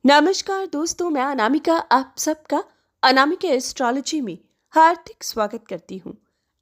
नमस्कार दोस्तों, मैं अनामिका आप सबका अनामिका एस्ट्रोलॉजी में हार्दिक स्वागत करती हूँ।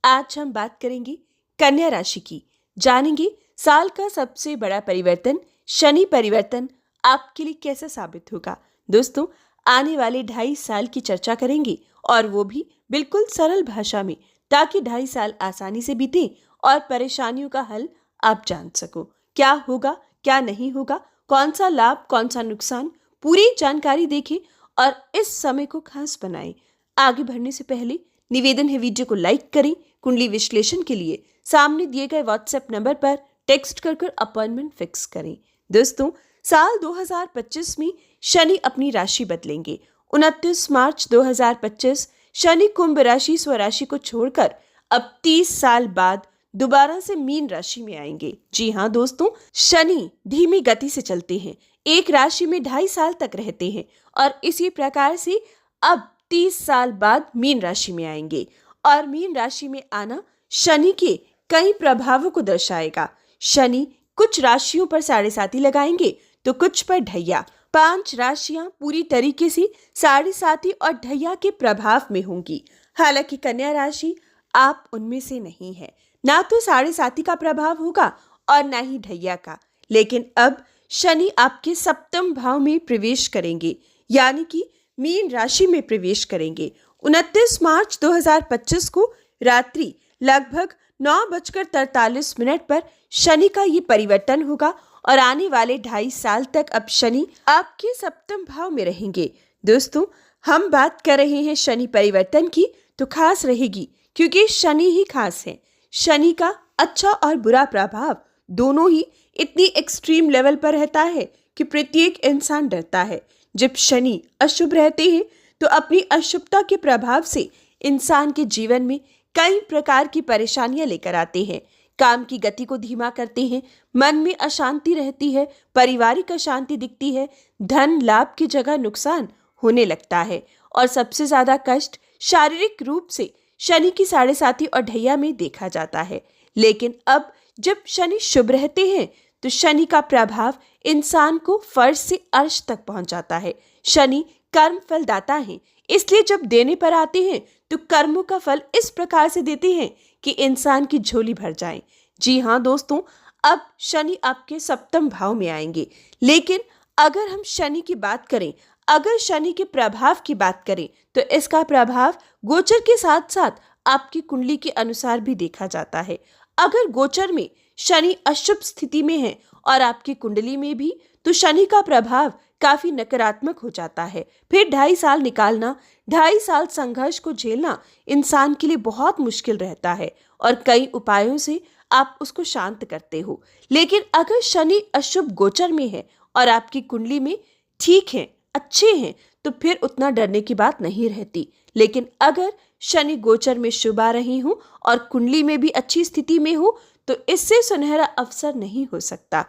आज हम बात करेंगे कन्या राशि की। जानेंगे साल का सबसे बड़ा परिवर्तन शनि परिवर्तन आपके लिए कैसा साबित होगा। दोस्तों, आने वाले 2.5 साल की चर्चा करेंगे और वो भी बिल्कुल सरल भाषा में, ताकि 2.5 साल आसानी से बीते और परेशानियों का हल आप जान सको। क्या होगा, क्या नहीं होगा, कौन सा लाभ, कौन सा नुकसान, पूरी जानकारी देखें और इस समय को खास बनाएं। आगे बढ़ने से पहले निवेदन है, वीडियो को लाइक करें। कुंडली विश्लेषण के लिए सामने दिए गए व्हाट्सएप नंबर पर टेक्स्ट कर अपॉइंटमेंट फिक्स करें। दोस्तों, साल 2025 में शनि अपनी राशि बदलेंगे। 29 मार्च 2025 शनि कुंभ राशि स्वराशि को छोड़कर अब 30 साल बाद दोबारा से मीन राशि में आएंगे। जी हाँ दोस्तों, शनि धीमी गति से चलते हैं, एक राशि में 2.5 साल तक रहते हैं और इसी प्रकार से अब 30 साल बाद मीन राशि में आएंगे। और मीन राशि में आना शनि के कई प्रभावों को दर्शाएगा। शनि कुछ राशियों पर 7.5 लगाएंगे तो कुछ पर ढैया। 5 राशियां पूरी तरीके से 7.5 और ढैया के प्रभाव में होंगी। हालांकि कन्या राशि आप उनमें से नहीं है, ना तो 7.5 का प्रभाव होगा और ना ही ढैया का। लेकिन अब शनि आपके सप्तम भाव में प्रवेश करेंगे, यानी कि मीन राशि में प्रवेश करेंगे। 29 मार्च 2025 को रात्रि लगभग 9:43 पर शनि का ये परिवर्तन होगा और आने वाले 2.5 साल तक अब शनि आपके सप्तम भाव में रहेंगे। दोस्तों, हम बात कर रहे हैं शनि परिवर्तन की, तो खास रहेगी क्योंकि शनि ही खास है। शनि का अच्छा और बुरा प्रभाव दोनों ही इतनी एक्सट्रीम लेवल पर रहता है कि प्रत्येक इंसान डरता है। जब शनि अशुभ रहते हैं तो अपनी अशुभता के प्रभाव से इंसान के जीवन में कई प्रकार की परेशानियां लेकर आते हैं। काम की गति को धीमा करते हैं, मन में अशांति रहती है, पारिवारिक अशांति दिखती है, धन लाभ की जगह नुकसान होने लगता है और सबसे ज्यादा कष्ट शारीरिक रूप से शनि की 7.5 और ढैया में देखा जाता है। लेकिन अब जब शनि शुभ रहते हैं तो शनि का प्रभाव इंसान को फर्श से अर्श तक पहुंच जाता है। शनि कर्म फल दाता है, इसलिए जब देने पर आते हैं तो कर्मों का फल इस प्रकार से देते हैं कि इंसान की झोली भर जाए। जी हाँ दोस्तों, अब शनि आपके सप्तम भाव में आएंगे। लेकिन अगर हम शनि की बात करें, अगर शनि के प्रभाव की बात करें तो इसका प्रभाव गोचर के साथ साथ आपकी कुंडली के अनुसार भी देखा जाता है। अगर गोचर में शनि अशुभ स्थिति में है और आपकी कुंडली में भी, तो शनि का प्रभाव काफी नकारात्मक हो जाता है। फिर 2.5 साल निकालना, 2.5 साल संघर्ष को झेलना इंसान के लिए बहुत मुश्किल रहता है और कई उपायों से आप उसको शांत करते हो। लेकिन अगर शनि अशुभ गोचर में है और आपकी कुंडली में ठीक है, अच्छे हैं, तो फिर उतना डरने की बात नहीं रहती। लेकिन अगर शनि गोचर में शुभ आ रही हूँ और कुंडली में भी अच्छी स्थिति में हूँ तो इससे सुनहरा अवसर नहीं हो सकता।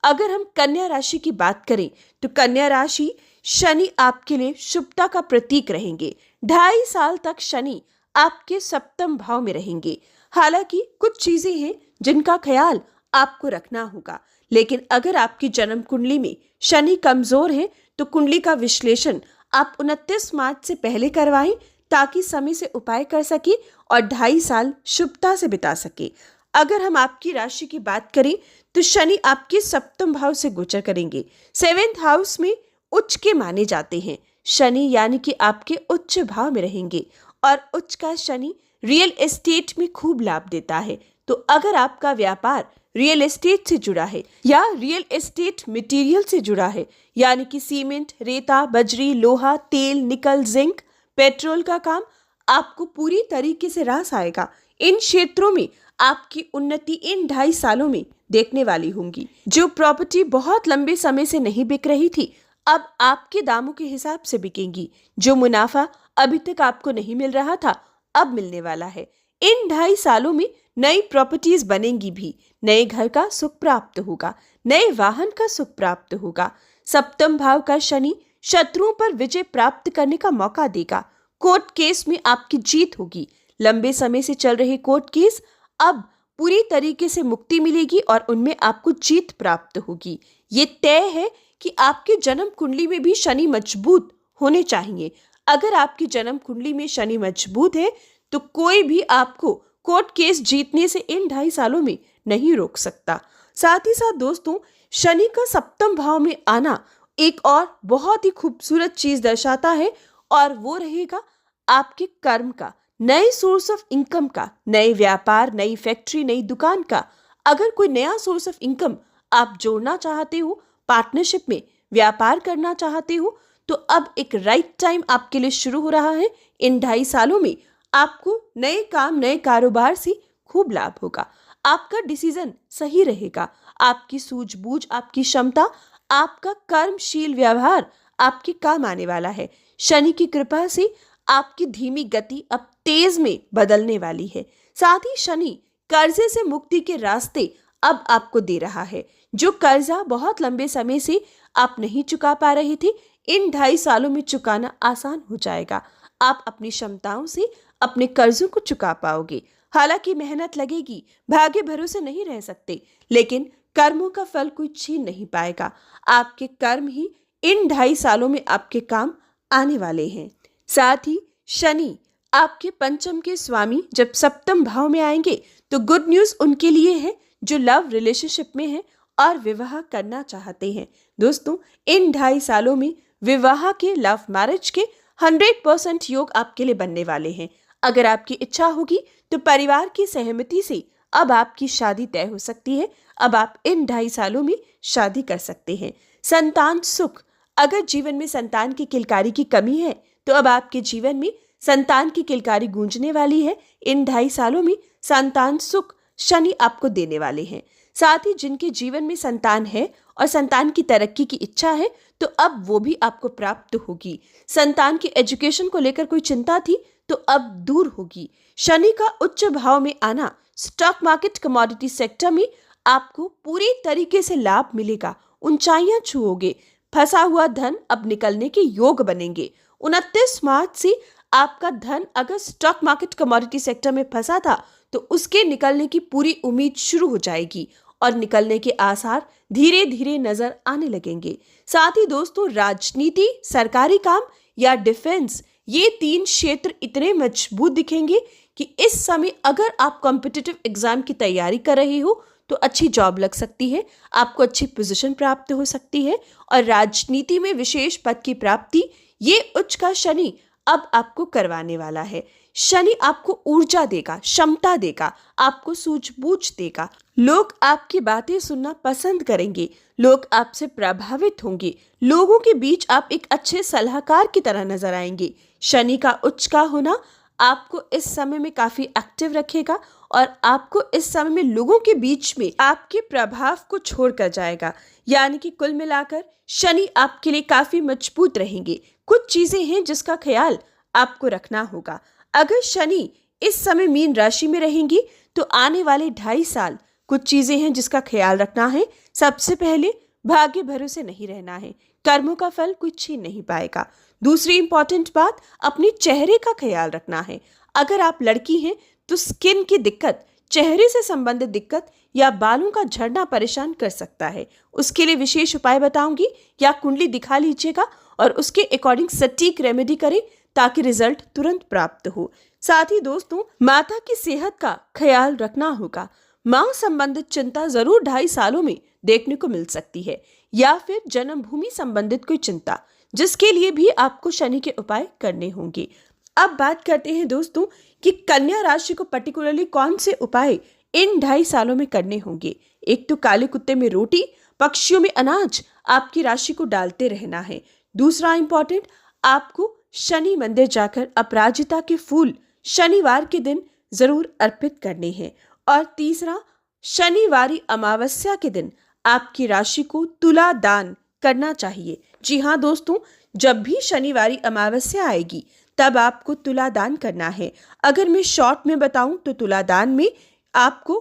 अगर हम कन्या राशि की बात करें तो कन्या राशि शनि आपके लिए शुभता का प्रतीक रहेंगे। 2.5 साल तक शनि आपके सप्तम भाव में रहेंगे। हालांकि कुछ चीजें हैं जिनका ख्याल आपको रखना होगा। लेकिन अगर आपकी जन्म कुंडली में शनि कमजोर है तो कुंडली का विश्लेषण आप 29 मार्च से पहले करवाएं, ताकि समय से उपाय कर सके और 2.5 साल शुभता से बिता सके। अगर हम आपकी राशि की बात करें तो शनि आपके सप्तम भाव से गोचर करेंगे। 7th हाउस में उच्च के माने जाते हैं शनि, यानी कि आपके उच्च भाव में रहेंगे और उच्च का शनि रियल एस्टेट में खूब लाभ देता है। तो अगर आपका व्यापार रियल एस्टेट से जुड़ा है या रियल एस्टेट मटेरियल से जुड़ा है, यानी कि सीमेंट, रेता, बजरी, लोहा, तेल, निकल, जिंक, पेट्रोल का काम, आपको पूरी तरीके से रास आएगा। इन क्षेत्रों में आपकी उन्नति इन 2.5 सालों में देखने वाली होंगी। जो प्रॉपर्टी बहुत लंबे समय से नहीं बिक रही थी, अब आपके दामों के हिसाब से बिकेंगी। जो मुनाफा अभी तक आपको नहीं मिल रहा था, अब मिलने वाला है। इन 2.5 सालों में नई प्रॉपर्टीज बनेंगी भी, नए घर का सुख प्राप्त होगा, नए वाहन का सुख प्राप्त होगा। सप्तम भाव का शनि शत्रुओं पर विजय प्राप्त करने का मौका देगा। कोर्ट केस में आपकी जीत होगी। लंबे समय से चल रहे कोर्ट केस अब पूरी तरीके से मुक्ति मिलेगी और उनमें आपको जीत प्राप्त होगी। ये तय है कि आपके जन्म कुंडली में भी शनि मजबूत होने चाहिए। अगर आपकी जन्म कुंडली में शनि मजबूत है तो कोई भी आपको कोर्ट केस जीतने से इन 2.5 सालों में नहीं रोक सकता। साथ ही साथ दोस्तों, शनि का सप्तम भाव में आना एक और बहुत ही खूबसूरत चीज दर्शाता है, और वो रहेगा आपके कर्म का, नए सोर्स ऑफ इनकम का, नए व्यापार, नई फैक्ट्री, नई दुकान का। अगर कोई नया सोर्स ऑफ इनकम आप जोड़ना चाहते हो, पार्टनरशिप में व्यापार करना चाहते हो, तो अब एक राइट टाइम आपके लिए शुरू हो रहा है। इन 2.5 सालों में आपको नए काम, नए कारोबार से खूब लाभ होगा। आपका डिसीजन सही रहेगा, आपकी सूझबूझ, आपकी क्षमता, आपका कर्मशील व्यवहार आपके काम आने वाला है। शनि की कृपा से आपकी धीमी गति अब तेज में बदलने वाली है। साथ ही शनि कर्जे से मुक्ति के रास्ते अब आपको दे रहा है। जो कर्जा बहुत लंबे समय से आप नहीं चुका पा रहे थे, इन 2.5 सालों में चुकाना आसान हो जाएगा। आप अपनी क्षमताओं से अपने कर्जों को चुका पाओगे। हालांकि मेहनत लगेगी, भाग्य भरोसे नहीं रह सकते, लेकिन कर्मों का फल कोई छीन नहीं पाएगा। आपके कर्म ही इन 2.5 सालों में आपके काम आने वाले हैं। साथ ही शनि आपके पंचम के स्वामी जब सप्तम भाव में आएंगे तो गुड न्यूज उनके लिए है जो लव रिलेशनशिप में है और विवाह करना चाहते हैं। दोस्तों, इन 2.5 सालों में विवाह के, लव मैरिज के 100% योग आपके लिए बनने वाले हैं। अगर आपकी इच्छा होगी तो परिवार की सहमति से अब आपकी शादी तय हो सकती है। अब आप इन 2.5 सालों में शादी कर सकते हैं। संतान सुख, अगर जीवन में संतान की किलकारी की कमी है तो अब आपके जीवन में संतान की किलकारी गूंजने वाली है। इन 2.5 सालों में संतान सुख शनि आपको देने वाले हैं। साथ ही जिनके जीवन में संतान है और संतान की तरक्की की इच्छा है तो अब वो भी आपको प्राप्त होगी। संतान की एजुकेशन को लेकर कोई चिंता थी तो अब दूर होगी। शनि का उच्च भाव में आना, स्टॉक मार्केट, कमोडिटी सेक्टर में आपको पूरी तरीके से लाभ मिलेगा। ऊंचाइयां छुओगे। फंसा हुआ धन अब निकलने के योग बनेंगे। 29 मार्च से आपका धन अगर स्टॉक मार्केट, कमोडिटी सेक्टर में फंसा था तो उसके निकलने की पूरी उम्मीद शुरू हो जाएगी और निकलने के आसार धीरे धीरे नजर आने लगेंगे। साथ ही दोस्तों, राजनीति, सरकारी काम या डिफेंस, ये 3 क्षेत्र इतने मजबूत दिखेंगे कि इस समय अगर आप कॉम्पिटिटिव एग्जाम की तैयारी कर रहे हो तो अच्छी जॉब लग सकती है, आपको अच्छी पोजीशन प्राप्त हो सकती है। और राजनीति में विशेष पद की प्राप्ति ये उच्च का शनि अब आपको करवाने वाला है। शनि आपको ऊर्जा देगा, क्षमता देगा, आपको सूझबूझ देगा। लोग आपकी बातें सुनना पसंद करेंगे, लोग आपसे प्रभावित होंगे, लोगों के बीच आप एक अच्छे सलाहकार की तरह नजर आएंगे। शनि का उच्च का होना आपको इस समय में काफी एक्टिव रखेगा और आपको इस समय में लोगों के बीच में आपके प्रभाव को छोड़ कर जाएगा। यानी कि कुल मिलाकर शनि आपके लिए काफी मजबूत रहेंगे। कुछ चीजें हैं जिसका ख्याल आपको रखना होगा। अगर शनि इस समय मीन राशि में रहेंगी तो आने वाले 2.5 साल कुछ चीजें हैं जिसका ख्याल रखना है। सबसे पहले, भाग्य भरोसे नहीं रहना है, कर्मों का फल कोई छीन नहीं पाएगा। दूसरी इंपॉर्टेंट बात, अपने चेहरे का ख्याल रखना है। अगर आप लड़की हैं तो स्किन की दिक्कत, चेहरे से संबंधित दिक्कत या बालों का झड़ना परेशान कर सकता है। उसके लिए विशेष उपाय बताऊंगी, या कुंडली दिखा लीजिएगा और उसके अकॉर्डिंग सटीक रेमेडी करें ताकि रिजल्ट तुरंत प्राप्त हो। साथ ही दोस्तों, माता की सेहत का ख्याल रखना होगा। मां संबंधित चिंता जरूर 2.5 सालों में देखने को मिल सकती है, या फिर जन्मभूमि संबंधित कोई चिंता, जिसके लिए भी आपको शनि के उपाय करने होंगे। अब बात करते हैं दोस्तों कि कन्या राशि को पर्टिकुलरली कौन से उपाय इन 2.5 सालों में करने होंगे। एक तो काले कुत्ते में रोटी, पक्षियों में अनाज आपकी राशि को डालते रहना है। दूसरा इंपॉर्टेंट, आपको शनि मंदिर जाकर अपराजिता के फूल शनिवार के दिन जरूर अर्पित करने हैं। और तीसरा, शनिवारी अमावस्या के दिन आपकी राशि को तुला दान करना चाहिए। जी हाँ दोस्तों, जब भी शनिवारी अमावस्या आएगी तब आपको तुला दान करना है। अगर मैं शॉर्ट में बताऊं तो तुला दान में आपको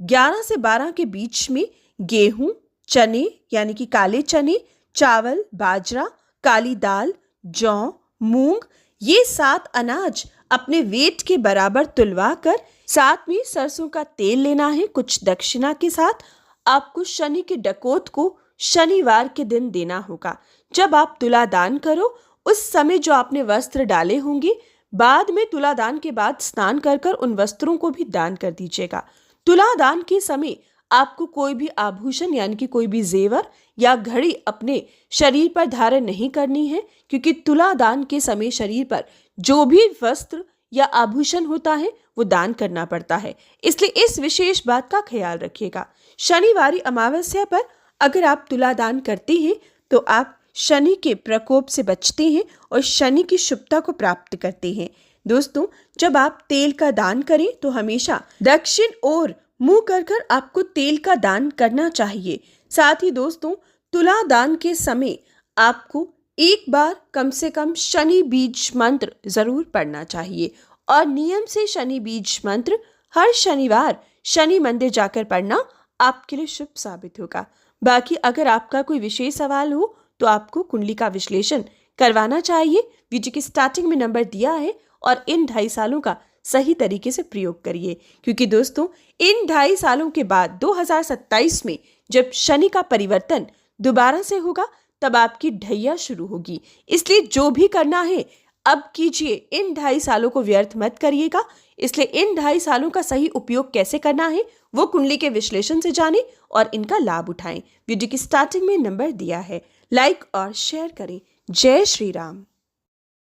11 से 12 के बीच में गेहूं, चने यानी कि काले चने, चावल, बाजरा, काली दाल, जौ, मूंग, ये 7 अनाज अपने वेट के बराबर तुलवा कर, साथ में सरसों का तेल लेना है। कुछ दक्षिणा के साथ आपको शनि के डकोत को शनिवार के दिन देना होगा। जब आप तुला दान करो उस समय जो आपने वस्त्र डाले होंगे, बाद में तुला दान के बाद स्नान कर कर उन वस्त्रों को भी दान कर दीजिएगा। तुला दान के समय आपको कोई भी आभूषण यानी कि कोई भी जेवर या घड़ी अपने शरीर पर धारण नहीं करनी है, क्योंकि तुला दान के समय शरीर पर जो भी वस्त्र या आभूषण होता है वो दान करना पड़ता है। इसलिए इस विशेष बात का ख्याल रखिएगा। शनिवारी अमावस्या पर अगर आप तुला दान करते हैं तो आप शनि के प्रकोप से बचते हैं और शनि की शुभता को प्राप्त करते हैं। दोस्तों, जब आप तेल का दान करें तो हमेशा दक्षिण ओर मुंह कर कर आपको तेल का दान करना चाहिए। साथ ही दोस्तों, तुला दान के समय आपको एक बार कम से कम शनि बीज मंत्र जरूर पढ़ना चाहिए और नियम से शनि बीज मंत्र हर शनिवार शनि मंदिर जाकर पढ़ना आपके लिए शुभ साबित होगा। बाकी अगर आपका कोई विशेष सवाल हो तो आपको कुंडली का विश्लेषण करवाना चाहिए। वीडियो की स्टार्टिंग में नंबर दिया है और इन 2.5 सालों का सही तरीके से प्रयोग करिए, क्योंकि दोस्तों इन 2.5 सालों के बाद 2027 में जब शनि का परिवर्तन दोबारा से होगा तब आपकी ढैया शुरू होगी। इसलिए जो भी करना है अब कीजिए, इन 2.5 सालों को व्यर्थ मत करिएगा। इसलिए इन 2.5 सालों का सही उपयोग कैसे करना है वो कुंडली के विश्लेषण से जानें और इनका लाभ उठाएं। वीडियो की स्टार्टिंग में नंबर दिया है, लाइक और शेयर करें। जय श्री राम।